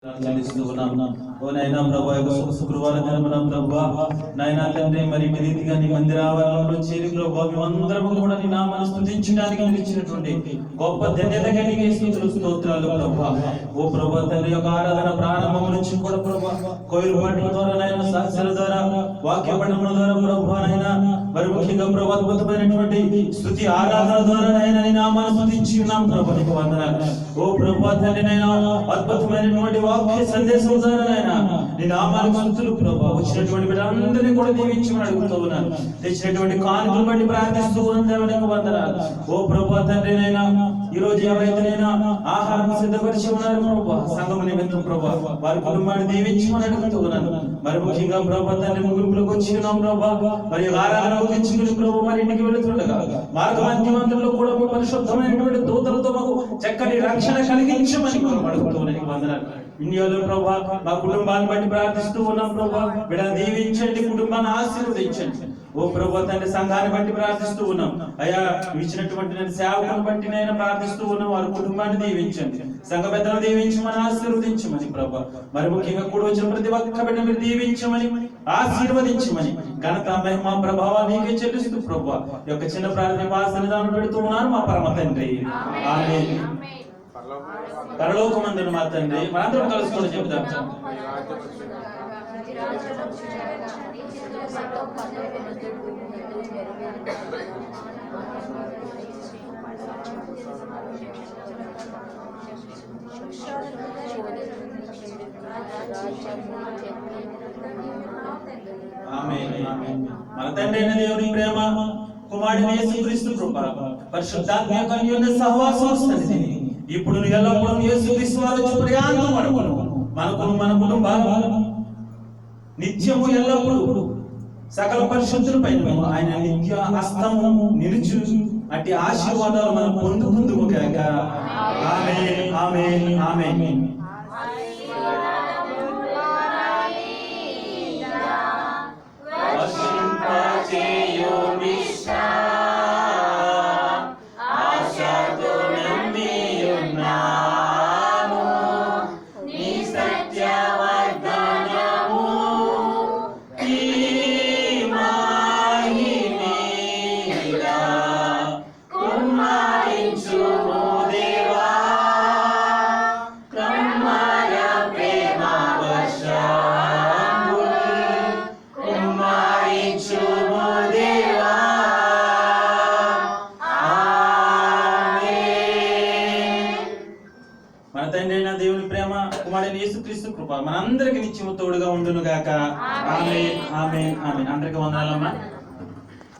చెల్లిస్తూ ఉన్నాం. ఓ నైనా ప్రభా, శుక్రవారం దినమున ప్రభా నైనా తండ్రి, మరి ఈ రీతిగా నీ మందిర ఆవరణలో చేరి ప్రభా మేమందరము కూడా నీ నామాన్ని స్తుతించడానికి మీరు ఇచ్చినటువంటి గొప్ప ధన్యతగా నీకే స్తుతులు స్తోత్రాలు ప్రభా. ఓ ప్రభా తండ్రి, యొక్క ఆరాధన ప్రారంభం నుంచి కూడా ప్రభా కోయిలు పాటల ద్వారా నైనా, సాక్ష్యాల ద్వారా, వాక్య పఠనముల ద్వారా ప్రభా నైనా, మరి ముఖ్యంగా ప్రభా అద్భుతమైనటువంటి స్తుతి ఆరాధన ద్వారా నైనా నీ నామాన్ని స్తుతించి ఉన్నాం ప్రభా. నీకు వందనాలు. ఓ ప్రభా తండ్రి నైనా, అద్భుతమైనటువంటి వాక్య సందేశం ద్వారా నైనా నీ నామానికి స్తుతులు ప్రభా. వచ్చినటువంటి బిడ్డలందరినీ కూడా దీవించమని అడుగుతూ ఉన్నాను. తెచ్చినటువంటి కానుకలు బట్టి ప్రార్థిస్తూ ఉన్నాం. నీకు వందనాలు. ఓ ప్రభా తండ్రి నైనా, ఈ రోజు ఎవరైతేనైనా ఆహారం సిద్ధపరిచి ఉన్నారు ప్రభా, సంఘం నిమిత్తం ప్రభా, వారి కుటుంబాన్ని దీవించమని అడుగుతూ ఉన్నాను. మరి ముఖ్యంగా ప్రభా తండ్రి, ముగింపులకు వచ్చి ఉన్నాం ప్రభా. మరి ఆరాధన ముగించుకుని ప్రభా మరి ఇంటికి వెళుతుండగా మార్గమధ్యమంలో కూడా మీ పరిశుద్ధమైనటువంటి దూతలతో మాకు చక్కటి రక్షణ కలిగించమని అడుగుతూ ఉన్నాను. వందనాలు. ఇండియాలో ప్రభా మా కుటుంబాన్ని బట్టి ప్రార్థిస్తూ ఉన్నాం ప్రభా. బిడ్డను దీవించండి, కుటుంబాన్ని ఆశీర్వదించండి. ఓ ప్రభా తండ్రి, సంఘాన్ని బట్టి ప్రార్థిస్తూ ఉన్నాం అయ్యా. ఇచ్చినటువంటి నేను సేవకులను బట్టి నేను ప్రార్థిస్తూ ఉన్నాం. వారి కుటుంబాన్ని దీవించండి, సంఘ పెద్దలను దీవించమని, ఆశీర్వదించమని ప్రభా. మరి ముఖ్యంగా కూడా వచ్చిన ప్రతి ఒక్క బిడ్డ మీరు దీవించమని, ఆశీర్వదించమని, ఘనత మహిమ ప్రభావాలు నీకే చెల్లిస్తూ ప్రభా యొక్క చిన్న ప్రార్థన సన్నిధానం పెడుతూ ఉన్నాను మా పరమ తండ్రి. ఆమేన్. పరలోకమందున మా తండ్రి, మనందరం కలుసుకొని చెబుదాం. మన తండ్రి అయిన దేవుని ప్రేమ, కుమారుడైన యేసుక్రీస్తు కృప, పరిశుద్ధాత్మ యొక్క అన్యోన్య సహవాసం సన్నిధిని ఇప్పుడు ఎల్లప్పుడూ యేసుక్రీస్తు వారు వచ్చి ప్రయాణం మనకును మన కుటుంబాలు నిత్యము ఎల్లప్పుడూ సకల పరిశుద్ధులపై ఆయన నిత్య హస్తము నిలుచు అట్టి ఆశీర్వాదాలు మనం పొందుకుందుము గాక. ఆమేన్, ఆమేన్, ఆమేన్. మన తండ్రి అయిన దేవుని ప్రేమ, కుమారుడైన యేసుక్రీస్తు కృప మనందరికి నిత్యము తోడుగా ఉండును గాక. ఆమేన్, ఆమేన్, ఆమేన్. అందరికీ వందనాలమ్మా.